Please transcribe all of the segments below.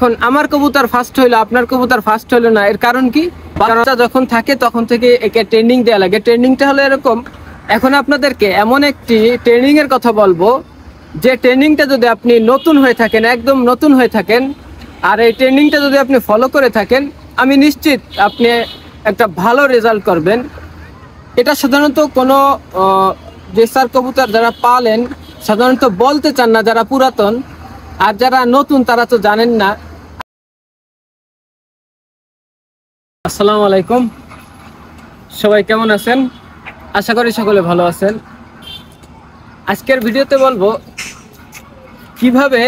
এখন আমার কবুতর ফার্স্ট হইলো, আপনার কবুতর ফার্স্ট হইলো না, এর কারণ কি? বাচ্চা যখন থাকে তখন থেকে একে ট্রেনিং দেওয়া লাগে। ট্রেনিংটা হলো এরকম। এখন আপনাদেরকে এমন একটি ট্রেনিং এর কথা বলবো যে ট্রেনিংটা যদি আপনি নতুন হয়ে থাকেন, একদম নতুন হয়ে থাকেন, আর এই ট্রেনিংটা যদি আপনি ফলো করে থাকেন, আমি নিশ্চিত আপনি একটা ভালো রেজাল্ট করবেন। এটা সাধারণত কোনো রেসার কবুতর যারা পালেন সাধারণত বলতে চান না, যারা পুরাতন, আর যারা নতুন তারা তো জানেন না। আসসালামু আলাইকুম, সবাই কেমন আছেন? আশা করি সকলে ভালো আছেন। আজকের ভিডিওতে বলবো কিভাবে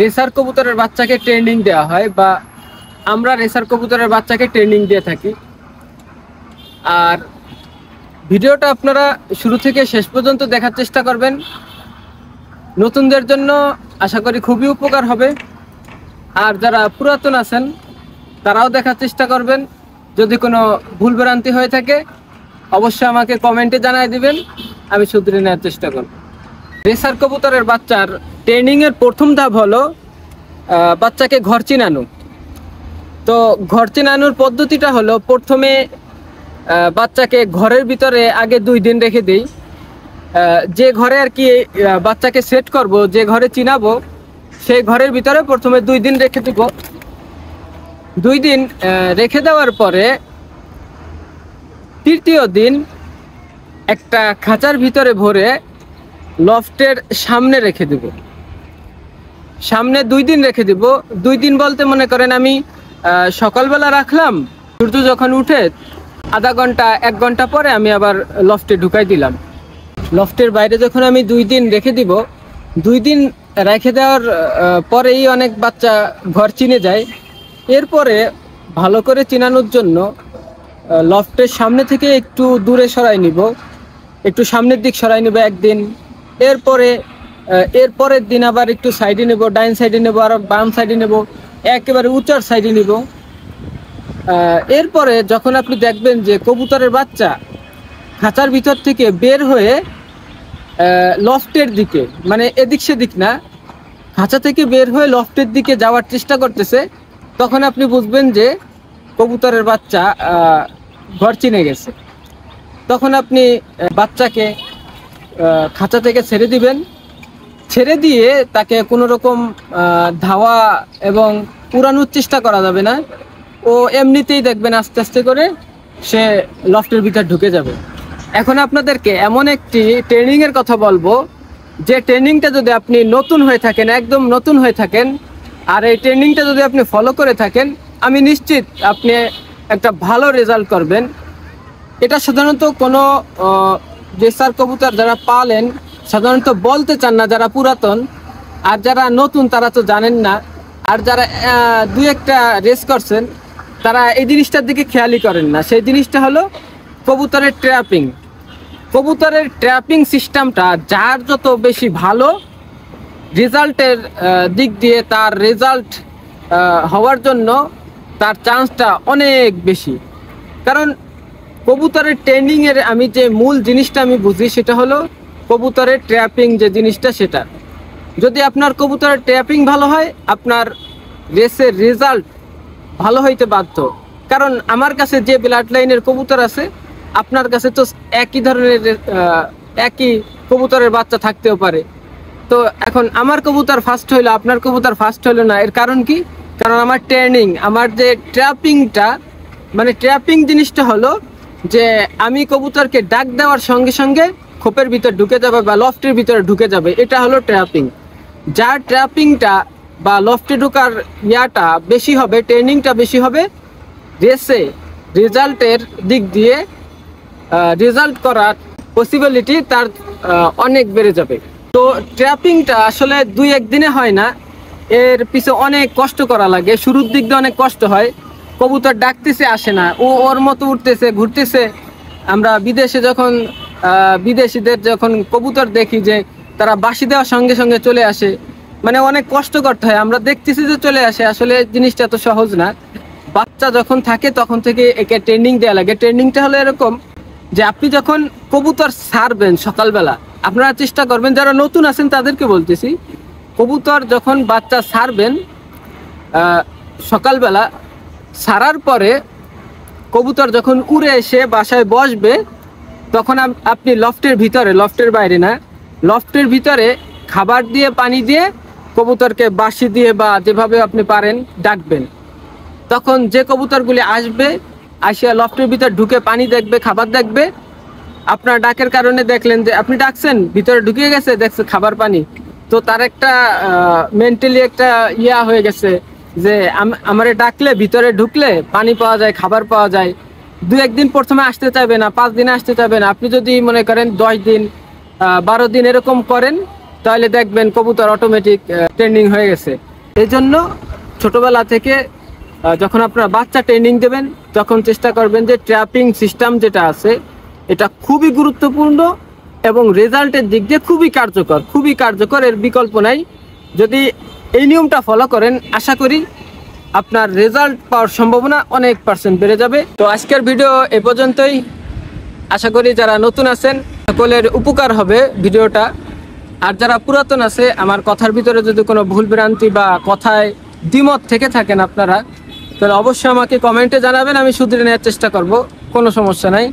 রেসার কবুতরের বাচ্চাকে ট্রেনিং দেওয়া হয়, বা আমরা রেসার কবুতরের বাচ্চাকে ট্রেনিং দিয়ে থাকি। আর ভিডিওটা আপনারা শুরু থেকে শেষ পর্যন্ত দেখার চেষ্টা করবেন। নতুনদের জন্য আশা করি খুবই উপকার হবে, আর যারা পুরাতন আছেন তারাও দেখার চেষ্টা করবেন। যদি কোনো ভুলভ্রান্তি হয়ে থাকে অবশ্যই আমাকে কমেন্টে জানাই দিবেন, আমি শুধরে নেওয়ার চেষ্টা করব। রেসার কবুতরের বাচ্চার ট্রেনিংয়ের প্রথম ধাপ হলো বাচ্চাকে ঘর চিনানো। তো ঘর চিনানোর পদ্ধতিটা হলো, প্রথমে বাচ্চাকে ঘরের ভিতরে আগে 2 দিন রেখে দিই। যে ঘরে আর কি বাচ্চাকে সেট করব, যে ঘরে চিনাবো, সেই ঘরের ভিতরে প্রথমে 2 দিন রেখে দিব। 2 দিন রেখে দেওয়ার পরে তৃতীয় দিন একটা খাঁচার ভিতরে ভরে লফটের সামনে রেখে দেব। সামনে 2 দিন রেখে দিব। 2 দিন বলতে মনে করেন আমি সকালবেলা রাখলাম, সূর্য যখন উঠে আধা ঘন্টা 1 ঘন্টা পরে আমি আবার লফটে ঢুকাই দিলাম। লফটের বাইরে যখন আমি 2 দিন রেখে দিব, 2 দিন রেখে দেওয়ার পরেই অনেক বাচ্চা ঘর চিনে যায়। এরপরে ভালো করে চিনানোর জন্য লফটের সামনে থেকে একটু দূরে সরাই নিব, একটু সামনের দিক সরাই নেব একদিন। এরপরের দিন আবার একটু সাইডে নেব, ডাইন সাইডে নেব, আর বাম সাইডে নেব, একেবারে উঁচার সাইডে নেব। এরপরে যখন আপনি দেখবেন যে কবুতরের বাচ্চা খাঁচার ভিতর থেকে বের হয়ে লফটের দিকে, মানে এদিক সেদিক না, খাঁচা থেকে বের হয়ে লফটের দিকে যাওয়ার চেষ্টা করতেছে, তখন আপনি বুঝবেন যে কবুতরের বাচ্চা ঘর চিনে গেছে। তখন আপনি বাচ্চাকে খাঁচা থেকে ছেড়ে দিবেন। ছেড়ে দিয়ে তাকে কোনো রকম ধাওয়া এবং উড়ানোর চেষ্টা করা যাবে না। ও এমনিতেই দেখবেন আস্তে আস্তে করে সে লফটের ভিতর ঢুকে যাবে। এখন আপনাদেরকে এমন একটি ট্রেনিংয়ের কথা বলবো যে ট্রেনিংটা যদি আপনি নতুন হয়ে থাকেন, একদম নতুন হয়ে থাকেন, আর এই ট্রেনিংটা যদি আপনি ফলো করে থাকেন, আমি নিশ্চিত আপনি একটা ভালো রেজাল্ট করবেন। এটা সাধারণত কোনো রেসার কবুতর যারা পালেন সাধারণত বলতে চান না, যারা পুরাতন, আর যারা নতুন তারা তো জানেন না। আর যারা 2-1টা রেস করছেন তারা এই জিনিসটার দিকে খেয়ালই করেন না। সেই জিনিসটা হলো কবুতরের ট্র্যাপিং। কবুতরের ট্র্যাপিং সিস্টেমটা যার যত বেশি ভালো, রেজাল্টের দিক দিয়ে তার রেজাল্ট হওয়ার জন্য তার চান্সটা অনেক বেশি। কারণ কবুতরের ট্রেনিংয়ের আমি যে মূল জিনিসটা আমি বুঝি সেটা হলো কবুতরের ট্র্যাপিং যে জিনিসটা, সেটা যদি আপনার কবুতরের ট্র্যাপিং ভালো হয়, আপনার রেসের রেজাল্ট ভালো হইতে বাধ্য। কারণ আমার কাছে যে ব্লাড লাইনের কবুতর আছে, আপনার কাছে তো একই ধরনের একই কবুতরের বাচ্চা থাকতেও পারে। তো এখন আমার কবুতর ফার্স্ট হইলো, আপনার কবুতর ফার্স্ট হইলো না, এর কারণ কি? কারণ আমার ট্রেনিং, আমার যে ট্র্যাপিংটা, মানে ট্র্যাপিং জিনিসটা হলো যে আমি কবুতরকে ডাক দেওয়ার সঙ্গে সঙ্গে খোপের ভিতর ঢুকে যাবে বা লফটের ভিতরে ঢুকে যাবে, এটা হলো ট্র্যাপিং। যার ট্র্যাপিংটা বা লফটে ঢোকার ইয়াটা বেশি হবে, ট্রেনিংটা বেশি হবে, রেসে রেজাল্টের দিক দিয়ে রেজাল্ট করার পসিবিলিটি তার অনেক বেড়ে যাবে। তো ট্র্যাপিংটা আসলে 2-1 দিনে হয় না, এর পিছে অনেক কষ্ট করা লাগে। শুরুর দিক দিয়ে অনেক কষ্ট হয়, কবুতর ডাকতেছে আসে না, ও ওর মতো উঠতেছে ঘুরতেছে। আমরা বিদেশে যখন বিদেশিদের যখন কবুতর দেখি যে তারা বাঁশি দেওয়ার সঙ্গে সঙ্গে চলে আসে, মানে অনেক কষ্ট করতে হয়। আমরা দেখতেছি যে চলে আসে, আসলে জিনিসটা তো সহজ না। বাচ্চা যখন থাকে তখন থেকে একে ট্রেনিং দেওয়া লাগে। ট্রেনিংটা হলো এরকম যে আপনি যখন কবুতর ছাড়বেন সকালবেলা, আপনারা চেষ্টা করবেন, যারা নতুন আছেন তাদেরকে বলতেছি, কবুতর যখন বাচ্চা ছাড়বেন সকালবেলা ছাড়ার পরে কবুতর যখন উড়ে এসে বাসায় বসবে, তখন আপনি লফটের বাইরে না, লফটের ভিতরে খাবার দিয়ে পানি দিয়ে কবুতরকে বাঁশি দিয়ে বা যেভাবে আপনি পারেন ডাকবেন। তখন যে কবুতরগুলি আসবে, আসিয়া লফটের ভিতর ঢুকে পানি দেখবে, খাবার দেখবে, আপনার ডাকের কারণে দেখলেন যে আপনি ডাকছেন, ভিতরে ঢুকে গেছে, দেখছে খাবার পানি, তো তার একটা মেন্টালি একটা হয়ে গেছে যে আমারে ডাকলে ভিতরে ঢুকলে পানি পাওয়া যায়, খাবার পাওয়া যায়। 2-1 দিন প্রথমে আসতে চাইবে না, 5 দিনে আসতে চাইবে না। আপনি যদি মনে করেন 10 দিন 12 দিন এরকম করেন, তাহলে দেখবেন কবুতর অটোমেটিক ট্রেনিং হয়ে গেছে। এই জন্য ছোটবেলা থেকে যখন আপনারা বাচ্চা ট্রেনিং দেবেন, তখন চেষ্টা করবেন যে ট্র্যাপিং সিস্টেম যেটা আছে এটা খুবই গুরুত্বপূর্ণ এবং রেজাল্টের দিক দিয়ে খুবই কার্যকর, এর বিকল্প নাই। যদি এই নিয়মটা ফলো করেন, আশা করি আপনার রেজাল্ট পাওয়ার সম্ভাবনা অনেক % বেড়ে যাবে। তো আজকের ভিডিও এ পর্যন্তই। আশা করি যারা নতুন আছেন সকলের উপকার হবে ভিডিওটা, আর যারা পুরাতন আছে আমার কথার ভিতরে যদি কোনো ভুল ভ্রান্তি বা কথায় দ্বিমত থেকে থাকেন আপনারা, তাহলে অবশ্যই আমাকে কমেন্টে জানাবেন, আমি শুধরে নেওয়ার চেষ্টা করব, কোনো সমস্যা নাই।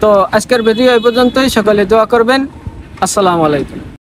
তো আজকের ভিডিও এই পর্যন্তই। সকলে দোয়া করবেন। আসসালামু আলাইকুম।